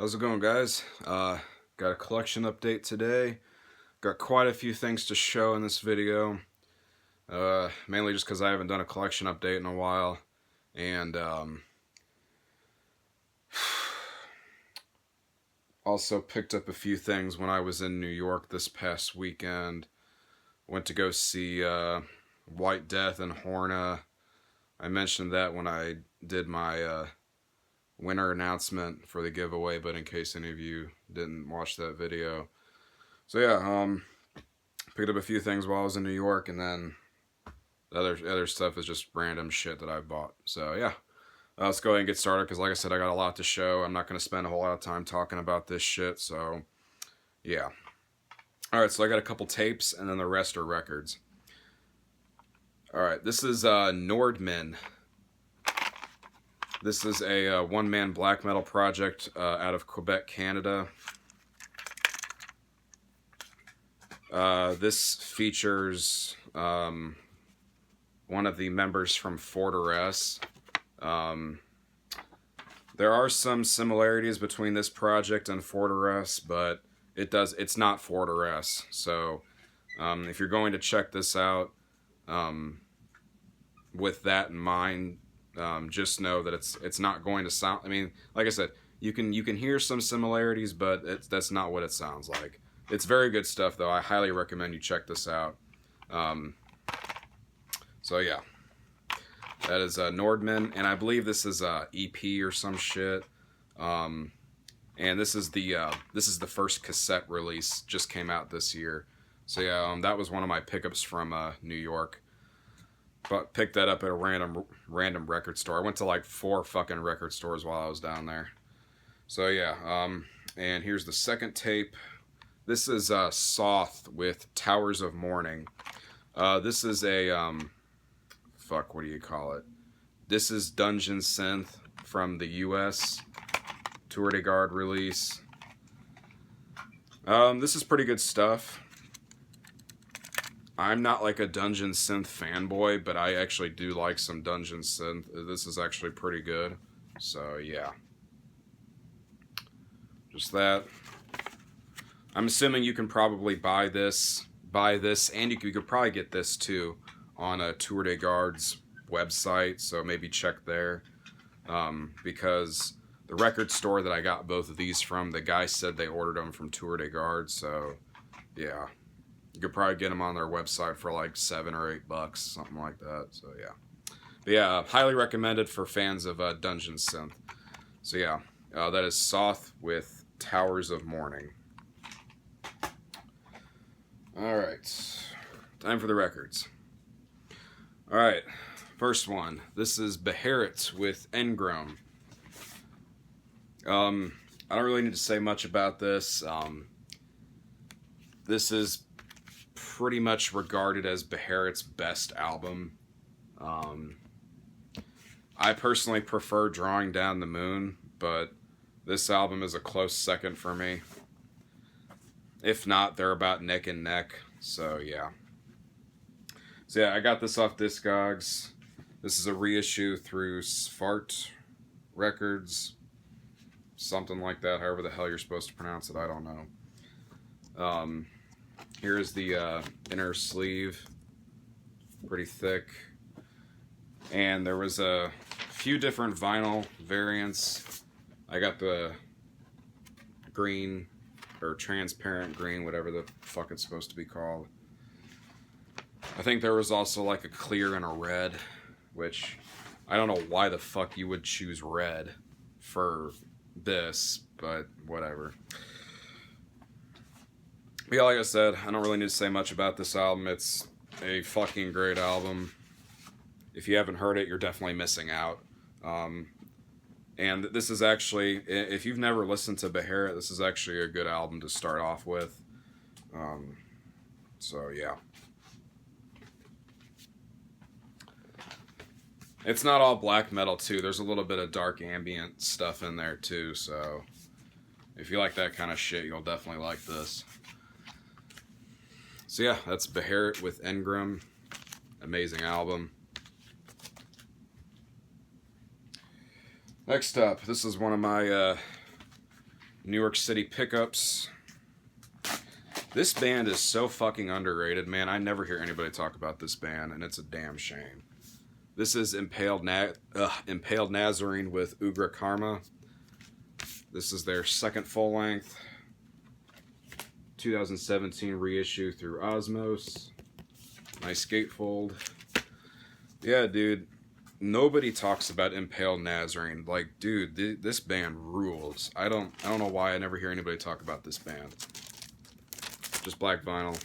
How's it going, guys? Got a collection update today. Got quite a few things to show in this video. Mainly just because I haven't done a collection update in a while. And also picked up a few things when I was in New York this past weekend. Went to go see White Death and Horna. I mentioned that when I did my winner announcement for the giveaway, but in case any of you didn't watch that video. So yeah, picked up a few things while I was in New York, and then the other stuff is just random shit that I bought. So yeah, let's go ahead and get started, because like I said, I got a lot to show. I'm not going to spend a whole lot of time talking about this shit, so yeah. Alright, so I got a couple tapes, and then the rest are records. Alright, this is Nordman. This is a one-man black metal project out of Quebec, Canada. This features one of the members from Fortress. There are some similarities between this project and Fortress, but it's not Fortress. So if you're going to check this out with that in mind, just know that it's not going to sound. I mean, like I said, you can hear some similarities, but that's not what it sounds like. It's very good stuff, though. I highly recommend you check this out. So yeah, that is Nordman, and I believe this is EP or some shit. And this is the first cassette release, just came out this year. So yeah, that was one of my pickups from New York. But picked that up at a random record store. I went to like 4 fucking record stores while I was down there. So yeah, and here's the second tape. This is Soth with Towers of Mourning. This is a fuck, what do you call it? This is Dungeon Synth from the US Tour de Garde release. This is pretty good stuff. I'm not like a Dungeon Synth fanboy, but I actually do like some Dungeon Synth. This is actually pretty good. So yeah. Just that. I'm assuming you can probably buy this, and you could probably get this too on a Tour de Garde's website, so maybe check there. Because the record store that I got both of these from, the guy said they ordered them from Tour de Garde, so yeah. You could probably get them on their website for like $7 or $8, something like that. So yeah, but yeah, highly recommended for fans of Dungeon Synth. So yeah, that is Soth with Towers of Mourning. All right, time for the records. All right, first one. This is Beharit with Engram. I don't really need to say much about this. This is pretty much regarded as Beharit's best album. I personally prefer Drawing Down the Moon, but this album is a close second for me. If not, they're about neck and neck, so yeah. So yeah, I got this off Discogs. This is a reissue through Svart Records, something like that, however the hell you're supposed to pronounce it, I don't know. Here's the inner sleeve, pretty thick, and there was a few different vinyl variants. I got the green, or transparent green, whatever the fuck it's supposed to be called. I think there was also like a clear and a red, which I don't know why the fuck you would choose red for this, but whatever. Yeah, like I said, I don't really need to say much about this album. It's a fucking great album. If you haven't heard it, you're definitely missing out. And this is actually, if you've never listened to Beharit, this is actually a good album to start off with. So yeah. It's not all black metal too. There's a little bit of dark ambient stuff in there too. So if you like that kind of shit, you'll definitely like this. So yeah, that's Beharit with Engram. Amazing album. Next up, this is one of my New York City pickups. This band is so fucking underrated, man. I never hear anybody talk about this band, and it's a damn shame. This is Impaled Nazarene with Ugra Karma. This is their second full length. 2017 reissue through Osmos. Nice gatefold. Yeah, dude. Nobody talks about Impaled Nazarene. Like, dude, this band rules. I don't know why I never hear anybody talk about this band. Just black vinyl.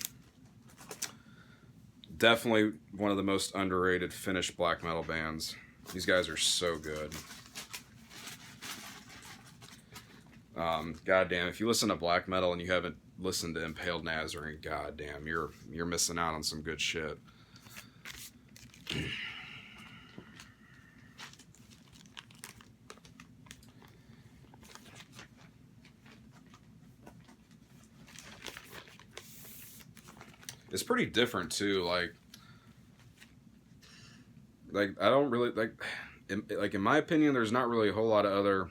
Definitely one of the most underrated Finnish black metal bands. These guys are so good. Goddamn, if you listen to black metal and you haven't listened to Impaled Nazarene, goddamn, you're missing out on some good shit. It's pretty different too. Like I don't really in my opinion, there's not really a whole lot of other,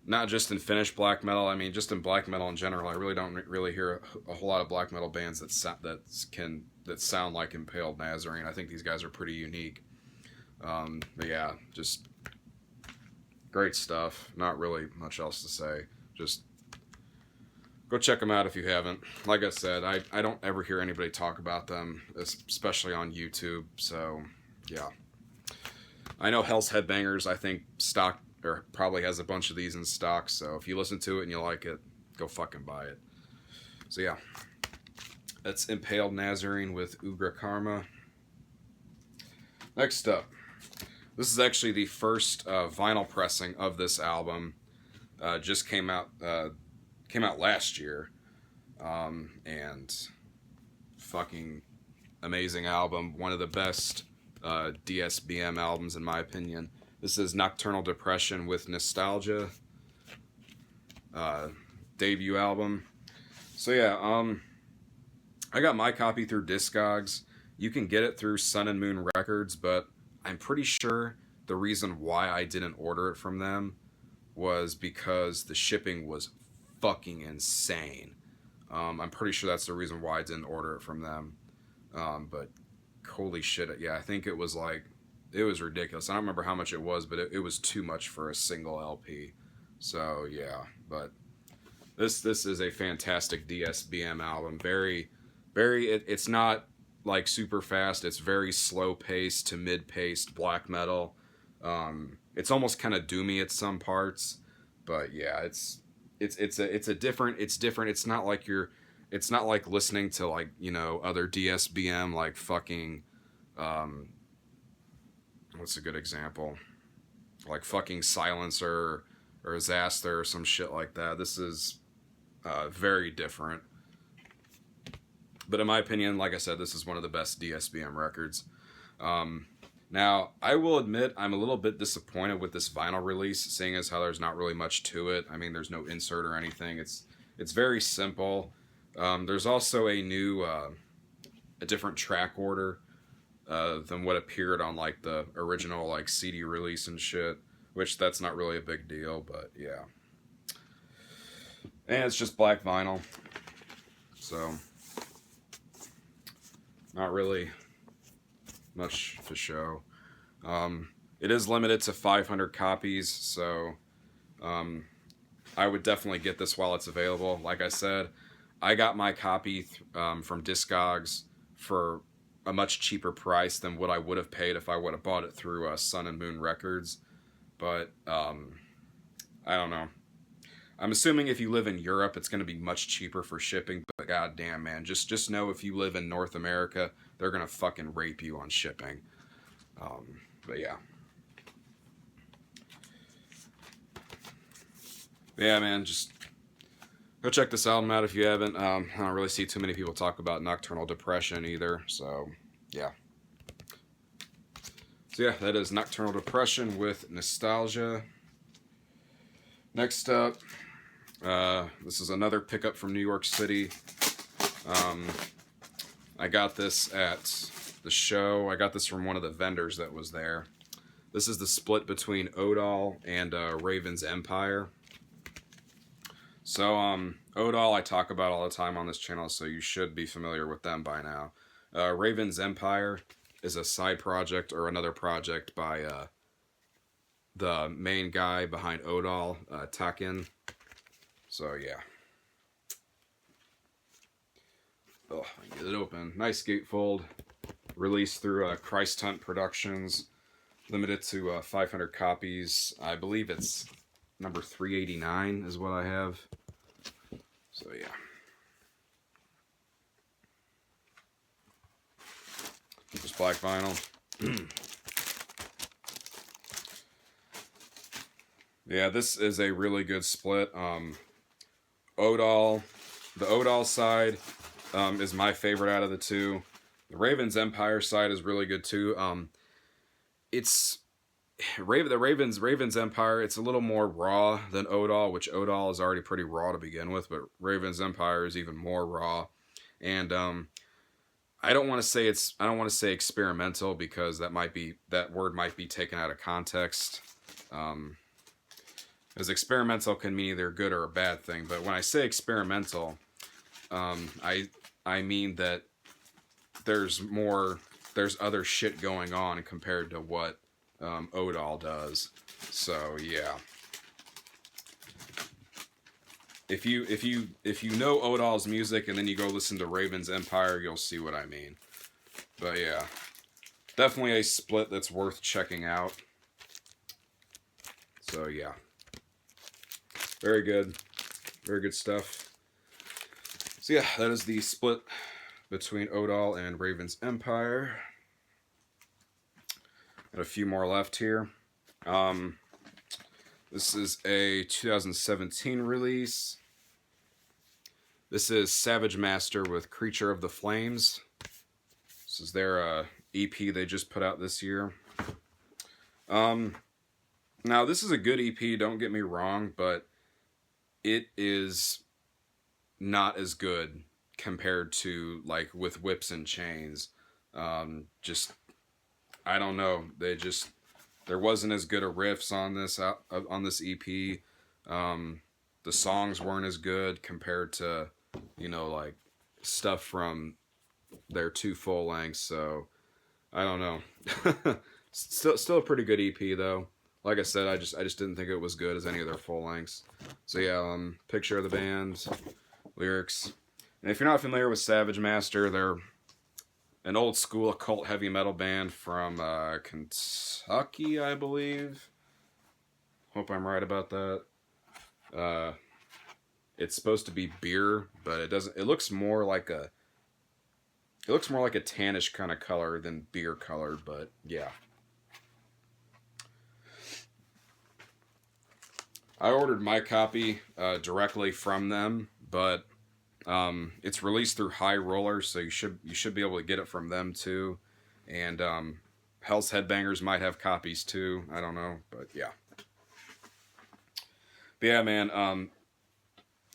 not just in Finnish black metal. I mean, just in black metal in general, I really don't really hear a whole lot of black metal bands that sound like Impaled Nazarene. I think these guys are pretty unique. But yeah, just great stuff. Not really much else to say. Just go check them out if you haven't. Like I said, I don't ever hear anybody talk about them, especially on YouTube. So, yeah. I know Hell's Headbangers, I think, stock, or probably has a bunch of these in stock. So, if you listen to it and you like it, go fucking buy it. So, yeah. That's Impaled Nazarene with Ugra Karma. Next up. This is actually the first vinyl pressing of this album. Just came out last year, and fucking amazing album. One of the best DSBM albums in my opinion. This is Nocturnal Depression with Nostalgia, debut album. So yeah, I got my copy through Discogs. You can get it through Sun and Moon Records, but I'm pretty sure the reason why I didn't order it from them was because the shipping was fucking insane. I'm pretty sure that's the reason why I didn't order it from them. But holy shit, yeah, I think it was ridiculous. I don't remember how much it was, but it was too much for a single LP. So yeah, but this is a fantastic DSBM album. Very, very. It's not like super fast. It's very slow paced to mid paced black metal. It's almost kind of doomy at some parts, but yeah, it's different. It's not like listening to, like, you know, other DSBM, like fucking, what's a good example? Like fucking Silencer or Zaster or some shit like that. This is very different. But in my opinion, like I said, this is one of the best DSBM records. Now, I will admit I'm a little bit disappointed with this vinyl release, seeing as how there's not really much to it. I mean, there's no insert or anything. It's very simple. There's also a different track order than what appeared on, like, the original, like, CD release and shit, which that's not really a big deal, but yeah. And it's just black vinyl, so not really much to show. It is limited to 500 copies, so I would definitely get this while it's available. Like I said, I got my copy from Discogs for a much cheaper price than what I would have paid if I would have bought it through Sun and Moon Records. But I don't know. I'm assuming if you live in Europe, it's going to be much cheaper for shipping. But goddamn, man, just know if you live in North America, they're going to fucking rape you on shipping. But yeah. Yeah, man, just go check this album out if you haven't. I don't really see too many people talk about Nocturnal Depression either, so yeah. So yeah, that is Nocturnal Depression with Nostalgia. Next up, this is another pickup from New York City. I got this at the show. I got this from one of the vendors that was there. This is the split between Odal and Raven's Empire. So, Odal I talk about all the time on this channel, so you should be familiar with them by now. Raven's Empire is a side project, or another project by the main guy behind Odal, Takin. So, yeah. Oh, I get it open. Nice gatefold. Released through Christ Hunt Productions. Limited to 500 copies. I believe it's number 389 is what I have. So, yeah. Just black vinyl. Yeah, this is a really good split. Odal, the Odal side is my favorite out of the two. The Raven's Empire side is really good too. It's Raven's Empire. It's a little more raw than Odal, which Odal is already pretty raw to begin with, but Raven's Empire is even more raw. And I don't want to say experimental, because that word might be taken out of context. As experimental can mean either a good or a bad thing, but when I say experimental, I mean that there's other shit going on compared to what Odal does. So yeah, if you know Odal's music and then you go listen to Raven's Empire, you'll see what I mean. But yeah, definitely a split that's worth checking out. So yeah, very good stuff. So yeah, that is the split between Odal and Raven's Empire. Got a few more left here. This is a 2017 release. This is Savage Master with Creature of the Flames. This is their EP they just put out this year. Now, this is a good EP, don't get me wrong, but it is not as good compared to, like, with Whips and Chains. I don't know. There wasn't as good a riffs on this EP. The songs weren't as good compared to, like, stuff from their 2 full lengths. So I don't know. Still a pretty good EP though. Like I said, I just didn't think it was good as any of their full lengths. So yeah, picture of the band, lyrics. And if you're not familiar with Savage Master, they're an old school occult heavy metal band from Kentucky, I believe. Hope I'm right about that. It's supposed to be beer, but it doesn't. It looks more like a tannish kind of color than beer color. But yeah, I ordered my copy directly from them, but it's released through High Roller, so you should be able to get it from them too. And Hell's Headbangers might have copies too. I don't know, but yeah. But yeah, man.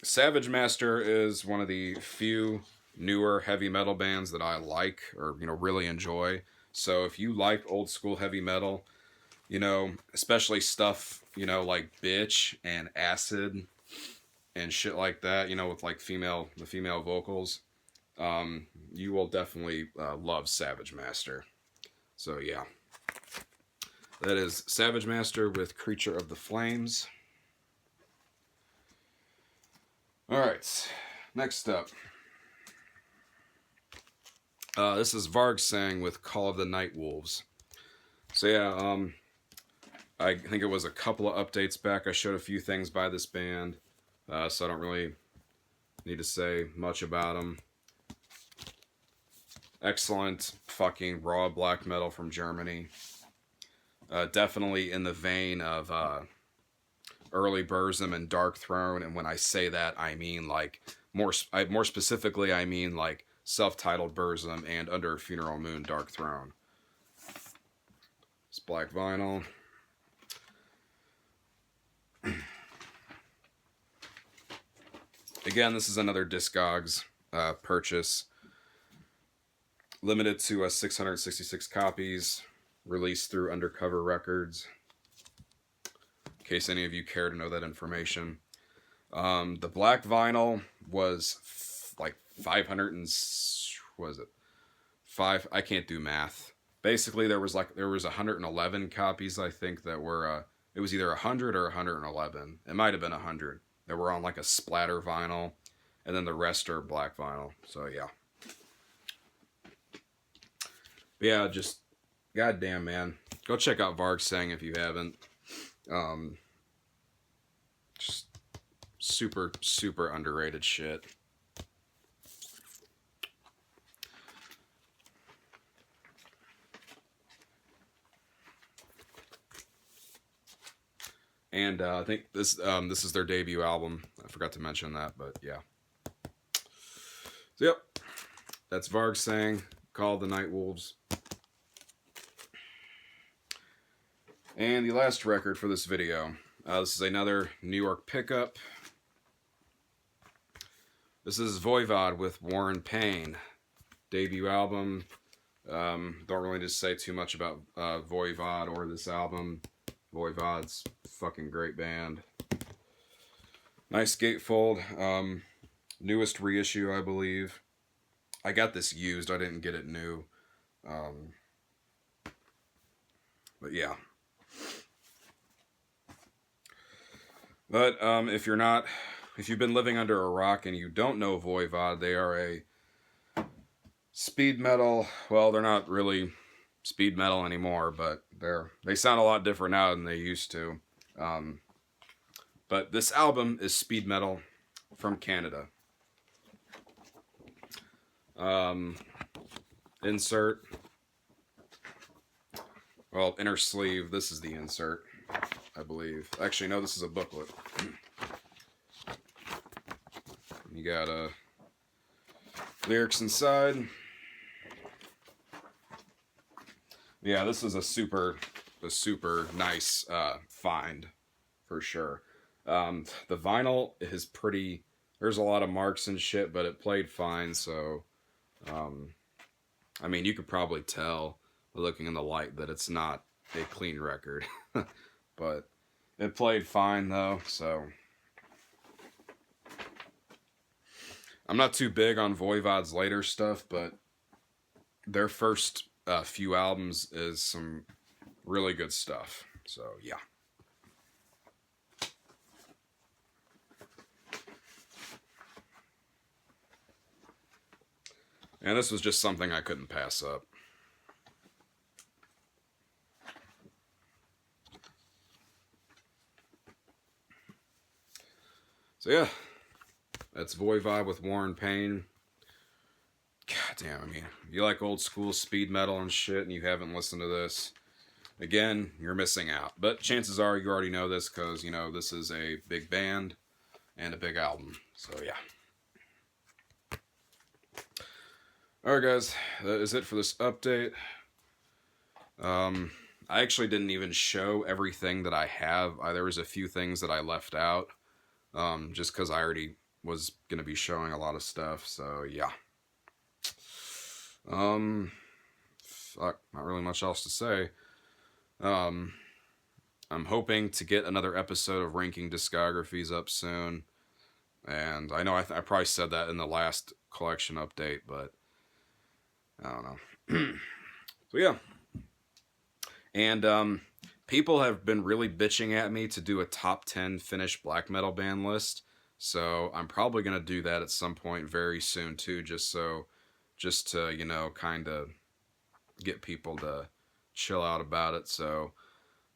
Savage Master is one of the few newer heavy metal bands that I like, or really enjoy. So if you like old school heavy metal, especially stuff like Bitch and Acid and shit like that, with like the female vocals, you will definitely love Savage Master. So yeah, that is Savage Master with Creature of the Flames. Alright, next up. This is Varg sang with Call of the Night Wolves. So yeah, I think it was a couple of updates back. I showed a few things by this band, so I don't really need to say much about them. Excellent fucking raw black metal from Germany. Definitely in the vein of early Burzum and Dark Throne, and when I say that, I mean like more specifically, I mean like self-titled Burzum and Under Funeral Moon Dark Throne. It's black vinyl. Again, this is another Discogs purchase. Limited to 666 copies. released through Undercover Records, in case any of you care to know that information. The black vinyl was like 500 and... what was it? I can't do math. Basically, there was 111 copies, I think, that were... it was either 100 or 111. It might have been 100. That were on like a splatter vinyl. And then the rest are black vinyl. So, yeah. But yeah, just... goddamn, man. Go check out Varg Sang if you haven't. Just super, super underrated shit. And I think this is their debut album. I forgot to mention that, but yeah. So, yep. That's Varg Sang, called The Night Wolves. And the last record for this video. This is another New York pickup. This is Voivod with Warren Payne. Debut album. Don't really just say too much about Voivod or this album. Voivod's a fucking great band. Nice gatefold. Newest reissue, I believe. I got this used. I didn't get it new. But yeah. But if you've been living under a rock and you don't know Voivod, they are a speed metal. Well, they're not really speed metal anymore, but they sound a lot different now than they used to. But this album is speed metal from Canada. Insert. Well, inner sleeve. This is the insert, I believe. Actually, no, this is a booklet. You got lyrics inside. Yeah, this is a super nice find, for sure. The vinyl is pretty... there's a lot of marks and shit, but it played fine, so... I mean, you could probably tell, looking in the light, that it's not a clean record. But it played fine, though, so... I'm not too big on Voivod's later stuff, but their first few albums is some really good stuff. So, yeah. And this was just something I couldn't pass up. So, yeah. That's Voivod with Warren Payne. God damn, I mean, if you like old school speed metal and shit and you haven't listened to this, again, you're missing out. But chances are you already know this because, you know, this is a big band and a big album. So, yeah. Alright, guys, that is it for this update. I actually didn't even show everything that I have. There was a few things that I left out, just because I already was going to be showing a lot of stuff, so yeah. Fuck, not really much else to say. I'm hoping to get another episode of Ranking Discographies up soon, and I know I probably said that in the last collection update, but I don't know. So yeah. And people have been really bitching at me to do a top 10 Finnish black metal band list. So I'm probably going to do that at some point very soon too, just to, you know, kind of get people to chill out about it. So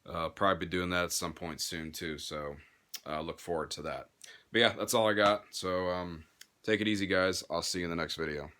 probably be doing that at some point soon too. So look forward to that. But yeah, that's all I got. So take it easy, guys. I'll see you in the next video.